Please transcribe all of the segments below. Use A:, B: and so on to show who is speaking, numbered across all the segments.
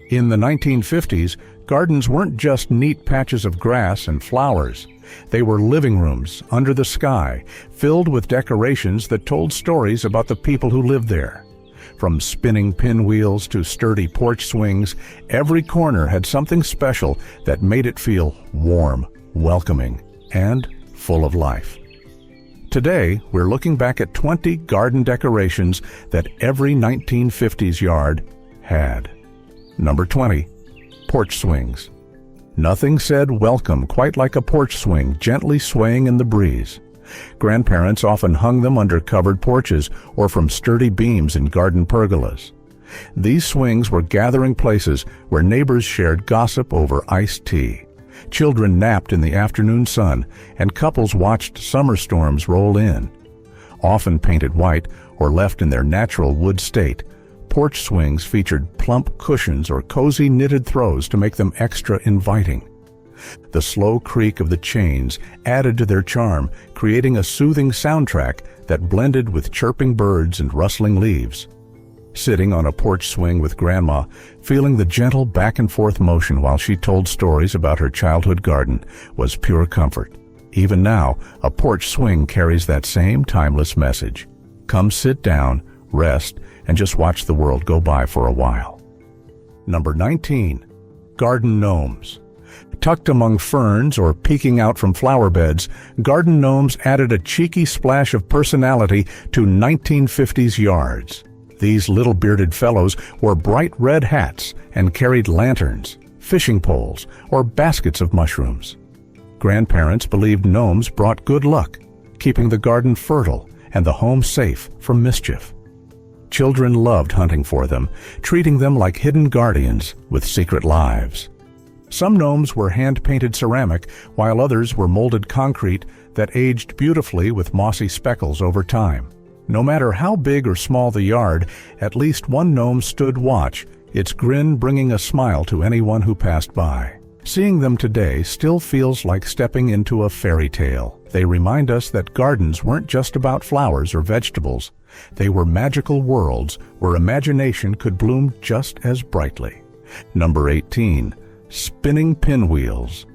A: In the 1950s, gardens weren't just neat patches of grass and flowers. They were living rooms under the sky, filled with decorations that told stories about the people who lived there. From spinning pinwheels to sturdy porch swings, every corner had something special that made it feel warm, welcoming, and full of life. Today, we're looking back at 20 garden decorations that every 1950s yard had. Number 20. Porch swings. Nothing said welcome quite like a porch swing gently swaying in the breeze. Grandparents often hung them under covered porches or from sturdy beams in garden pergolas. These swings were gathering places where neighbors shared gossip over iced tea. Children napped in the afternoon sun, and couples watched summer storms roll in. Often painted white or left in their natural wood state, porch swings featured plump cushions or cozy knitted throws to make them extra inviting. The slow creak of the chains added to their charm, creating a soothing soundtrack that blended with chirping birds and rustling leaves. Sitting on a porch swing with Grandma, feeling the gentle back-and-forth motion while she told stories about her childhood garden, was pure comfort. Even now, a porch swing carries that same timeless message. Come sit down, rest, and just watch the world go by for a while. Number 19. Garden gnomes. Tucked among ferns or peeking out from flower beds, garden gnomes added a cheeky splash of personality to 1950s yards. These little bearded fellows wore bright red hats and carried lanterns, fishing poles, or baskets of mushrooms. Grandparents believed gnomes brought good luck, keeping the garden fertile and the home safe from mischief. Children loved hunting for them, treating them like hidden guardians with secret lives. Some gnomes were hand-painted ceramic, while others were molded concrete that aged beautifully with mossy speckles over time. No matter how big or small the yard, at least one gnome stood watch, its grin bringing a smile to anyone who passed by. Seeing them today still feels like stepping into a fairy tale. They remind us that gardens weren't just about flowers or vegetables. They were magical worlds where imagination could bloom just as brightly. Number 18. Spinning pinwheels.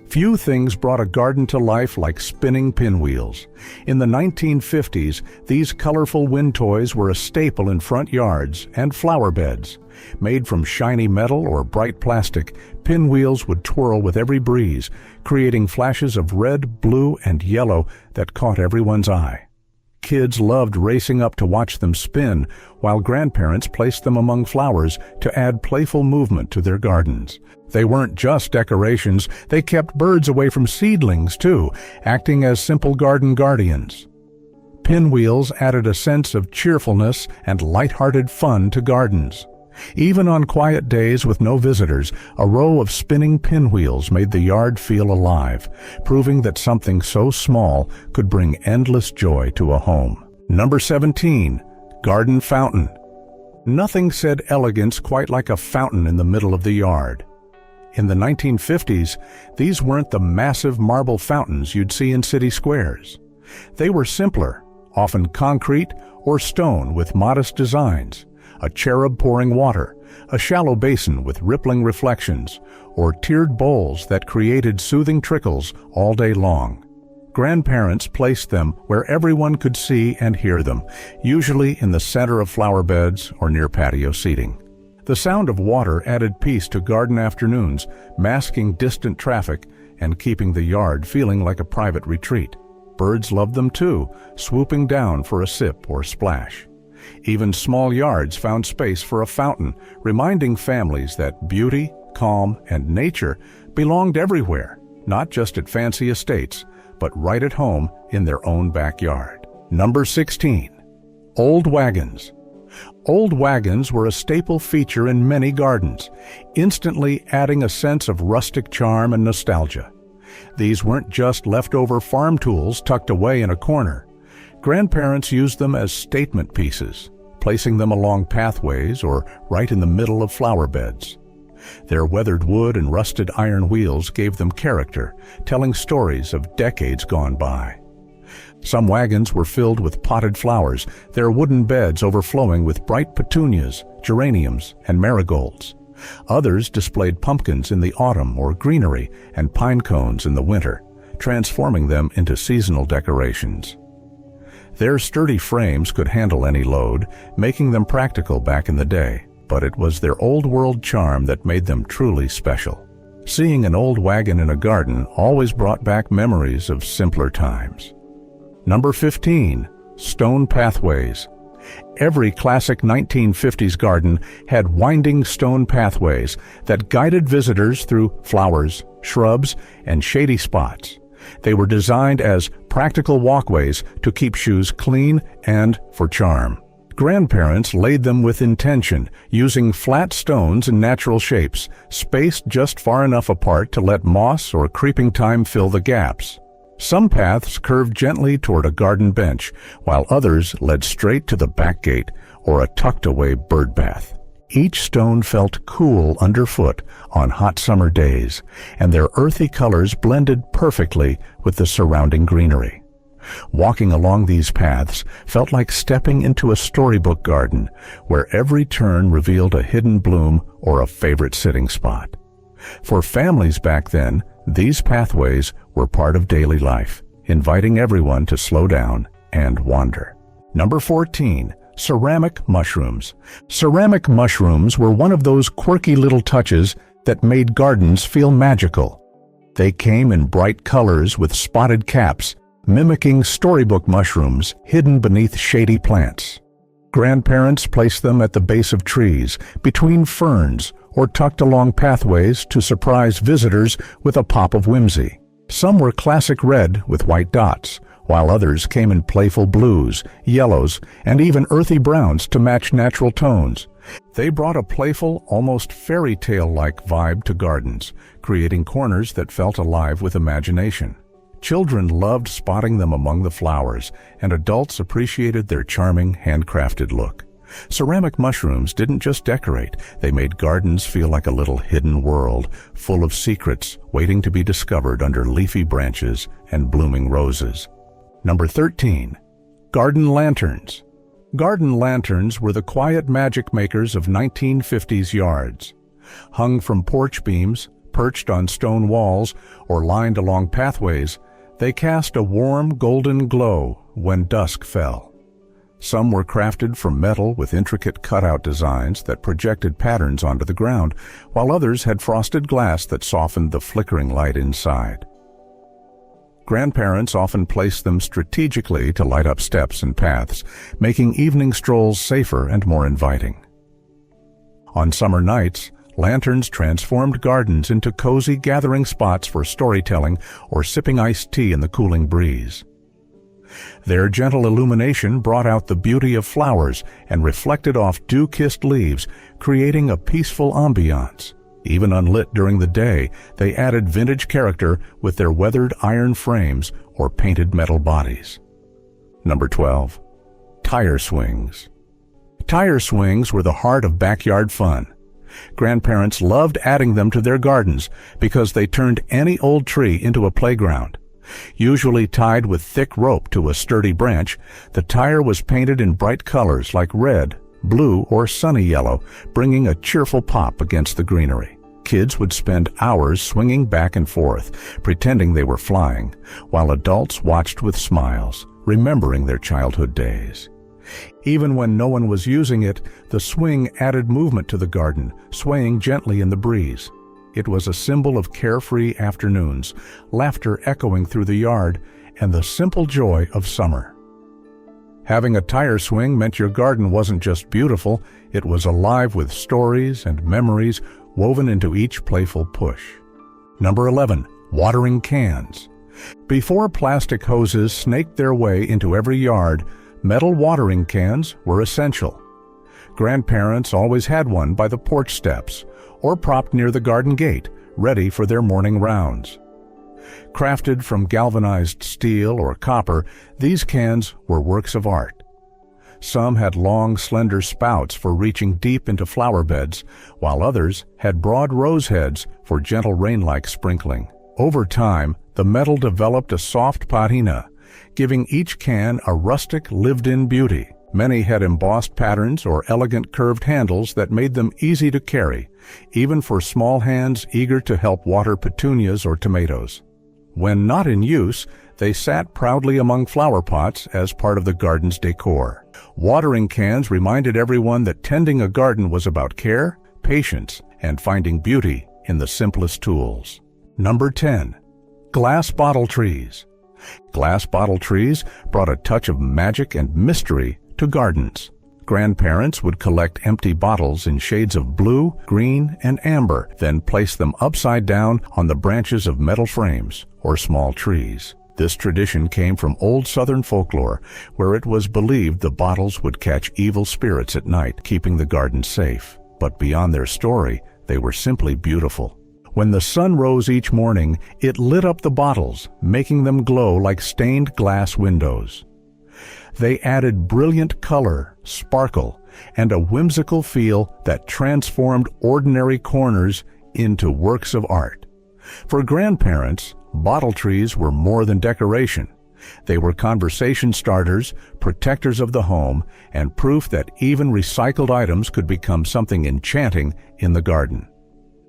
A: Few things brought a garden to life like spinning pinwheels. In the 1950s, these colorful wind toys were a staple in front yards and flower beds. Made from shiny metal or bright plastic, pinwheels would twirl with every breeze, creating flashes of red, blue, and yellow that caught everyone's eye. Kids loved racing up to watch them spin, while grandparents placed them among flowers to add playful movement to their gardens. They weren't just decorations, they kept birds away from seedlings too, acting as simple garden guardians. Pinwheels added a sense of cheerfulness and light-hearted fun to gardens. Even on quiet days with no visitors, a row of spinning pinwheels made the yard feel alive, proving that something so small could bring endless joy to a home. Number 17. Garden fountain. Nothing said elegance quite like a fountain in the middle of the yard. In the 1950s, these weren't the massive marble fountains you'd see in city squares. They were simpler, often concrete or stone with modest designs. A cherub pouring water, a shallow basin with rippling reflections, or tiered bowls that created soothing trickles all day long. Grandparents placed them where everyone could see and hear them, usually in the center of flower beds or near patio seating. The sound of water added peace to garden afternoons, masking distant traffic and keeping the yard feeling like a private retreat. Birds loved them too, swooping down for a sip or splash. Even small yards found space for a fountain, reminding families that beauty, calm, and nature belonged everywhere, not just at fancy estates, but right at home in their own backyard. Number 16. Old wagons. Old wagons were a staple feature in many gardens, instantly adding a sense of rustic charm and nostalgia. These weren't just leftover farm tools tucked away in a corner. Grandparents used them as statement pieces, placing them along pathways or right in the middle of flower beds. Their weathered wood and rusted iron wheels gave them character, telling stories of decades gone by. Some wagons were filled with potted flowers, their wooden beds overflowing with bright petunias, geraniums, and marigolds. Others displayed pumpkins in the autumn or greenery and pine cones in the winter, transforming them into seasonal decorations. Their sturdy frames could handle any load, making them practical back in the day, but it was their old-world charm that made them truly special. Seeing an old wagon in a garden always brought back memories of simpler times. Number 15. Stone pathways. Every classic 1950s garden had winding stone pathways that guided visitors through flowers, shrubs, and shady spots. They were designed as practical walkways to keep shoes clean and for charm. Grandparents laid them with intention, using flat stones in natural shapes, spaced just far enough apart to let moss or creeping thyme fill the gaps. Some paths curved gently toward a garden bench, while others led straight to the back gate or a tucked-away bird bath. Each stone felt cool underfoot on hot summer days, and their earthy colors blended perfectly with the surrounding greenery. Walking along these paths felt like stepping into a storybook garden, where every turn revealed a hidden bloom or a favorite sitting spot. For families back then, these pathways were part of daily life, inviting everyone to slow down and wander. Number 14. Ceramic mushrooms. Ceramic mushrooms were one of those quirky little touches that made gardens feel magical. They came in bright colors with spotted caps, mimicking storybook mushrooms hidden beneath shady plants. Grandparents placed them at the base of trees, between ferns, or tucked along pathways to surprise visitors with a pop of whimsy. Some were classic red with white dots, while others came in playful blues, yellows, and even earthy browns to match natural tones. They brought a playful, almost fairy tale-like vibe to gardens, creating corners that felt alive with imagination. Children loved spotting them among the flowers, and adults appreciated their charming, handcrafted look. Ceramic mushrooms didn't just decorate, they made gardens feel like a little hidden world, full of secrets waiting to be discovered under leafy branches and blooming roses. Number 13. Garden lanterns. Garden lanterns were the quiet magic makers of 1950s yards. Hung from porch beams, perched on stone walls, or lined along pathways, they cast a warm golden glow when dusk fell. Some were crafted from metal with intricate cutout designs that projected patterns onto the ground, while others had frosted glass that softened the flickering light inside. Grandparents often placed them strategically to light up steps and paths, making evening strolls safer and more inviting. On summer nights, lanterns transformed gardens into cozy gathering spots for storytelling or sipping iced tea in the cooling breeze. Their gentle illumination brought out the beauty of flowers and reflected off dew-kissed leaves, creating a peaceful ambiance. Even unlit during the day, they added vintage character with their weathered iron frames or painted metal bodies. Number 12. Tire swings. Tire swings were the heart of backyard fun. Grandparents loved adding them to their gardens because they turned any old tree into a playground. Usually tied with thick rope to a sturdy branch, the tire was painted in bright colors like red, blue, or sunny yellow, bringing a cheerful pop against the greenery. Kids would spend hours swinging back and forth, pretending they were flying, while adults watched with smiles, remembering their childhood days. Even when no one was using it, the swing added movement to the garden, swaying gently in the breeze. It was a symbol of carefree afternoons, laughter echoing through the yard, and the simple joy of summer. Having a tire swing meant your garden wasn't just beautiful, it was alive with stories and memories woven into each playful push. Number 11. Watering cans. Before plastic hoses snaked their way into every yard, metal watering cans were essential. Grandparents always had one by the porch steps, or propped near the garden gate, ready for their morning rounds. Crafted from galvanized steel or copper, these cans were works of art. Some had long, slender spouts for reaching deep into flower beds, while others had broad rose heads for gentle rain-like sprinkling. Over time, the metal developed a soft patina, giving each can a rustic, lived-in beauty. Many had embossed patterns or elegant curved handles that made them easy to carry, even for small hands eager to help water petunias or tomatoes. When not in use, they sat proudly among flower pots as part of the garden's decor. Watering cans reminded everyone that tending a garden was about care, patience, and finding beauty in the simplest tools. Number 10. Glass bottle trees. Glass bottle trees brought a touch of magic and mystery to gardens. Grandparents would collect empty bottles in shades of blue, green, and amber, then place them upside down on the branches of metal frames or small trees. This tradition came from old Southern folklore, where it was believed the bottles would catch evil spirits at night, keeping the garden safe. But beyond their story, they were simply beautiful. When the sun rose each morning, it lit up the bottles, making them glow like stained glass windows. They added brilliant color, sparkle, and a whimsical feel that transformed ordinary corners into works of art. For grandparents, bottle trees were more than decoration. They were conversation starters, protectors of the home, and proof that even recycled items could become something enchanting in the garden.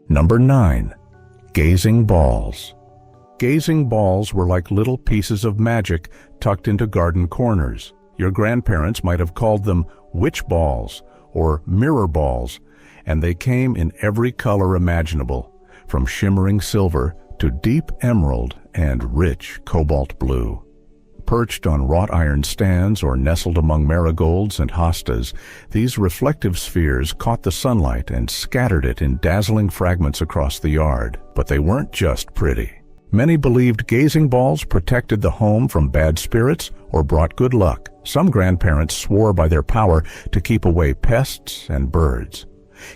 A: Number 9. Gazing balls. Gazing balls were like little pieces of magic tucked into garden corners. Your grandparents might have called them witch balls or mirror balls, and they came in every color imaginable, from shimmering silver to deep emerald and rich cobalt blue. Perched on wrought iron stands or nestled among marigolds and hostas, these reflective spheres caught the sunlight and scattered it in dazzling fragments across the yard. But they weren't just pretty. Many believed gazing balls protected the home from bad spirits or brought good luck. Some grandparents swore by their power to keep away pests and birds.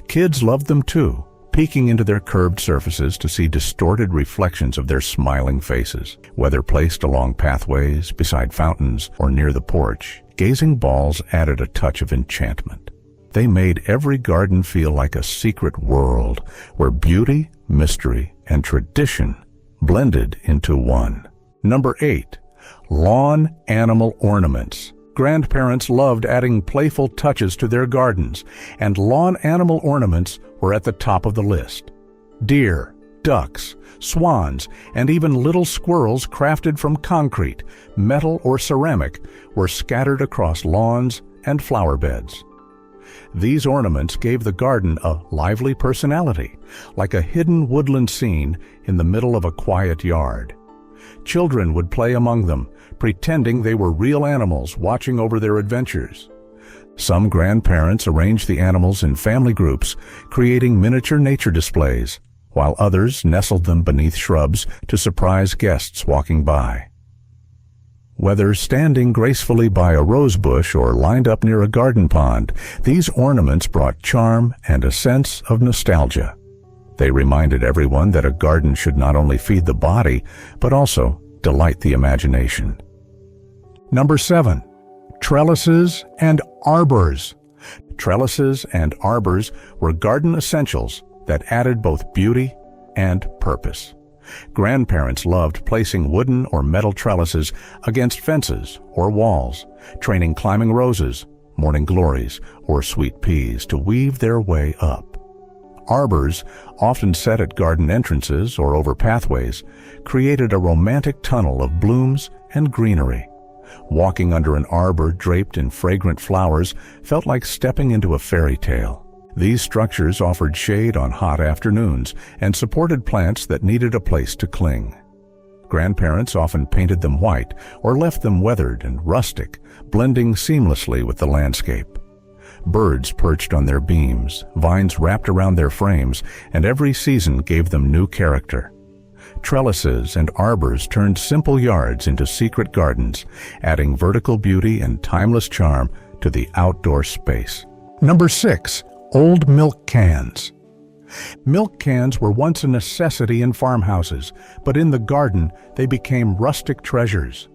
A: Kids loved them too, peeking into their curved surfaces to see distorted reflections of their smiling faces. Whether placed along pathways, beside fountains, or near the porch, gazing balls added a touch of enchantment. They made every garden feel like a secret world where beauty, mystery, and tradition blended into one. Number 8. Lawn animal ornaments. Grandparents loved adding playful touches to their gardens, and lawn animal ornaments were at the top of the list. Deer, ducks, swans, and even little squirrels crafted from concrete, metal, or ceramic were scattered across lawns and flower beds. These ornaments gave the garden a lively personality, like a hidden woodland scene in the middle of a quiet yard. Children would play among them, pretending they were real animals watching over their adventures. Some grandparents arranged the animals in family groups, creating miniature nature displays, while others nestled them beneath shrubs to surprise guests walking by. Whether standing gracefully by a rose bush or lined up near a garden pond, these ornaments brought charm and a sense of nostalgia. They reminded everyone that a garden should not only feed the body, but also delight the imagination. Number 7. Trellises and arbors. Trellises and arbors were garden essentials that added both beauty and purpose. Grandparents loved placing wooden or metal trellises against fences or walls, training climbing roses, morning glories, or sweet peas to weave their way up. Arbors, often set at garden entrances or over pathways, created a romantic tunnel of blooms and greenery. Walking under an arbor draped in fragrant flowers felt like stepping into a fairy tale. These structures offered shade on hot afternoons and supported plants that needed a place to cling. Grandparents often painted them white or left them weathered and rustic, blending seamlessly with the landscape. Birds perched on their beams, vines wrapped around their frames, and every season gave them new character. Trellises and arbors turned simple yards into secret gardens, adding vertical beauty and timeless charm to the outdoor space. Number 6. Old milk cans. Milk cans were once a necessity in farmhouses, but in the garden they became rustic treasures.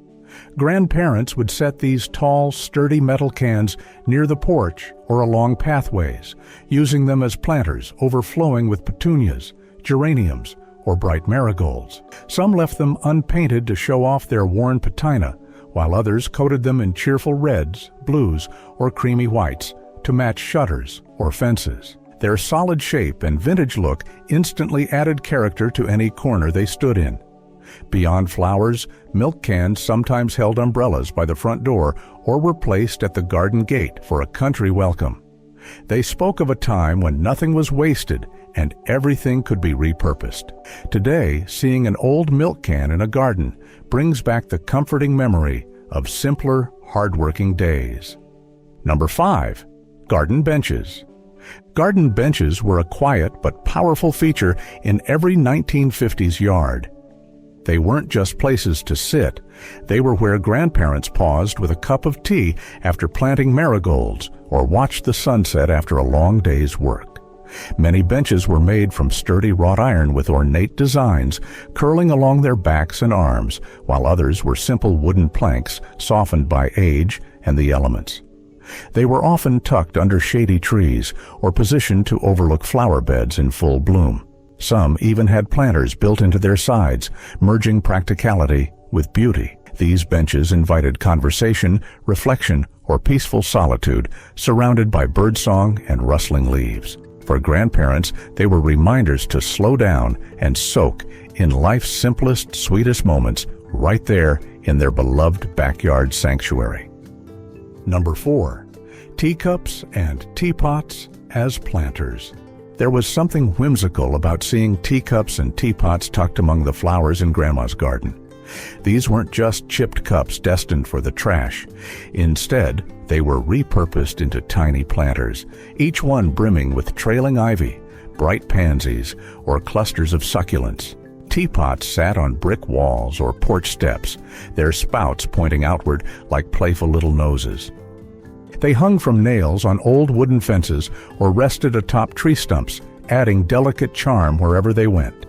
A: Grandparents would set these tall, sturdy metal cans near the porch or along pathways, using them as planters overflowing with petunias, geraniums, or bright marigolds. Some left them unpainted to show off their worn patina, while others coated them in cheerful reds, blues, or creamy whites to match shutters or fences. Their solid shape and vintage look instantly added character to any corner they stood in. Beyond flowers, milk cans sometimes held umbrellas by the front door or were placed at the garden gate for a country welcome. They spoke of a time when nothing was wasted and everything could be repurposed. Today, seeing an old milk can in a garden brings back the comforting memory of simpler, hardworking days. Number 5. Garden benches. Garden benches were a quiet but powerful feature in every 1950s yard. They weren't just places to sit. They were where grandparents paused with a cup of tea after planting marigolds or watched the sunset after a long day's work. Many benches were made from sturdy wrought iron with ornate designs curling along their backs and arms, while others were simple wooden planks softened by age and the elements. They were often tucked under shady trees or positioned to overlook flower beds in full bloom. Some even had planters built into their sides, merging practicality with beauty. These benches invited conversation, reflection, or peaceful solitude, surrounded by birdsong and rustling leaves. For grandparents, they were reminders to slow down and soak in life's simplest, sweetest moments right there in their beloved backyard sanctuary. Number 4. Teacups and teapots as planters. There was something whimsical about seeing teacups and teapots tucked among the flowers in Grandma's garden. These weren't just chipped cups destined for the trash. Instead, they were repurposed into tiny planters, each one brimming with trailing ivy, bright pansies, or clusters of succulents. Teapots sat on brick walls or porch steps, their spouts pointing outward like playful little noses. They hung from nails on old wooden fences or rested atop tree stumps, adding delicate charm wherever they went.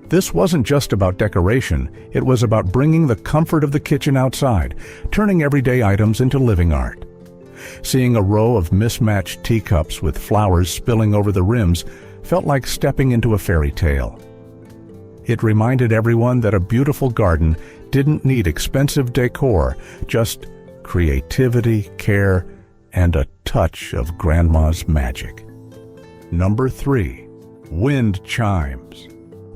A: This wasn't just about decoration, it was about bringing the comfort of the kitchen outside, turning everyday items into living art. Seeing a row of mismatched teacups with flowers spilling over the rims felt like stepping into a fairy tale. It reminded everyone that a beautiful garden didn't need expensive decor, just creativity, care, and a touch of Grandma's magic. Number 3. Wind chimes.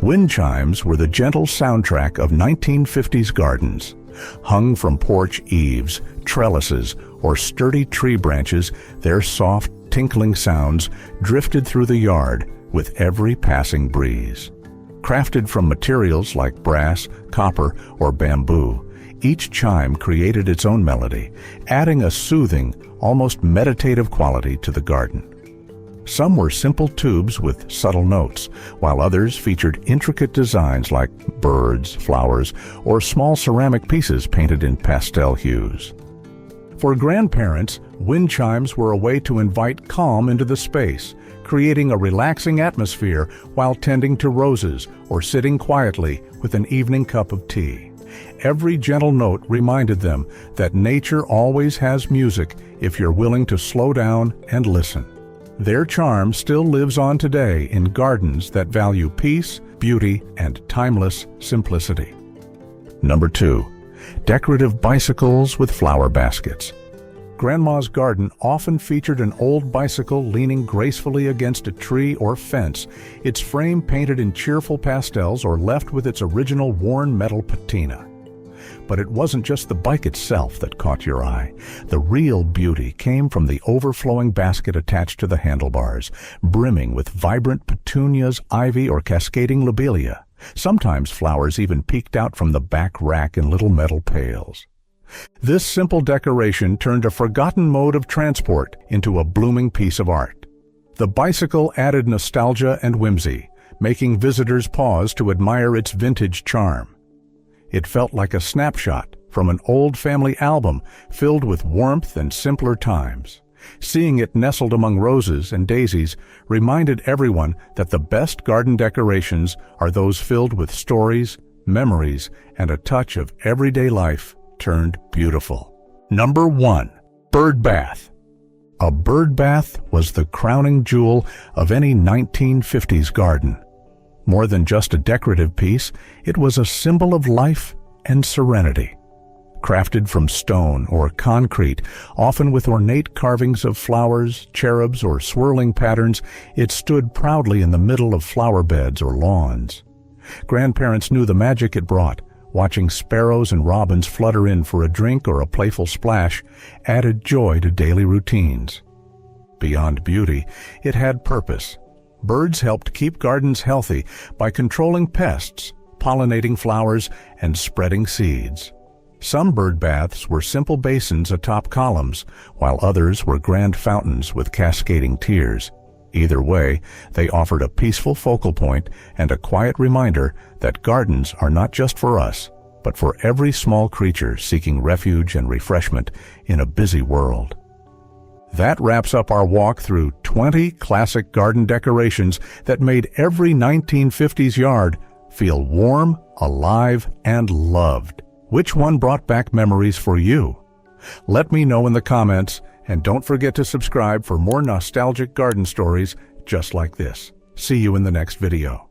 A: Wind chimes were the gentle soundtrack of 1950s gardens. Hung from porch eaves, trellises, or sturdy tree branches, their soft, tinkling sounds drifted through the yard with every passing breeze. Crafted from materials like brass, copper, or bamboo, each chime created its own melody, adding a soothing, almost meditative quality to the garden. Some were simple tubes with subtle notes, while others featured intricate designs like birds, flowers, or small ceramic pieces painted in pastel hues. For grandparents, wind chimes were a way to invite calm into the space, creating a relaxing atmosphere while tending to roses or sitting quietly with an evening cup of tea. Every gentle note reminded them that nature always has music if you're willing to slow down and listen. Their charm still lives on today in gardens that value peace, beauty, and timeless simplicity. Number 2. Decorative bicycles with flower baskets. Grandma's garden often featured an old bicycle leaning gracefully against a tree or fence, its frame painted in cheerful pastels or left with its original worn metal patina. But it wasn't just the bike itself that caught your eye. The real beauty came from the overflowing basket attached to the handlebars, brimming with vibrant petunias, ivy, or cascading lobelia. Sometimes flowers even peeked out from the back rack in little metal pails. This simple decoration turned a forgotten mode of transport into a blooming piece of art. The bicycle added nostalgia and whimsy, making visitors pause to admire its vintage charm. It felt like a snapshot from an old family album filled with warmth and simpler times. Seeing it nestled among roses and daisies reminded everyone that the best garden decorations are those filled with stories, memories, and a touch of everyday life turned beautiful. Number 1. Bird bath. A bird bath was the crowning jewel of any 1950s garden. More than just a decorative piece, it was a symbol of life and serenity. Crafted from stone or concrete, often with ornate carvings of flowers, cherubs, or swirling patterns, it stood proudly in the middle of flower beds or lawns. Grandparents knew the magic it brought. Watching sparrows and robins flutter in for a drink or a playful splash added joy to daily routines. Beyond beauty, it had purpose. Birds helped keep gardens healthy by controlling pests, pollinating flowers, and spreading seeds. Some bird baths were simple basins atop columns, while others were grand fountains with cascading tiers. Either way, they offered a peaceful focal point and a quiet reminder that gardens are not just for us, but for every small creature seeking refuge and refreshment in a busy world. That wraps up our walk through 20 classic garden decorations that made every 1950s yard feel warm, alive, and loved. Which one brought back memories for you? Let me know in the comments, and don't forget to subscribe for more nostalgic garden stories just like this. See you in the next video.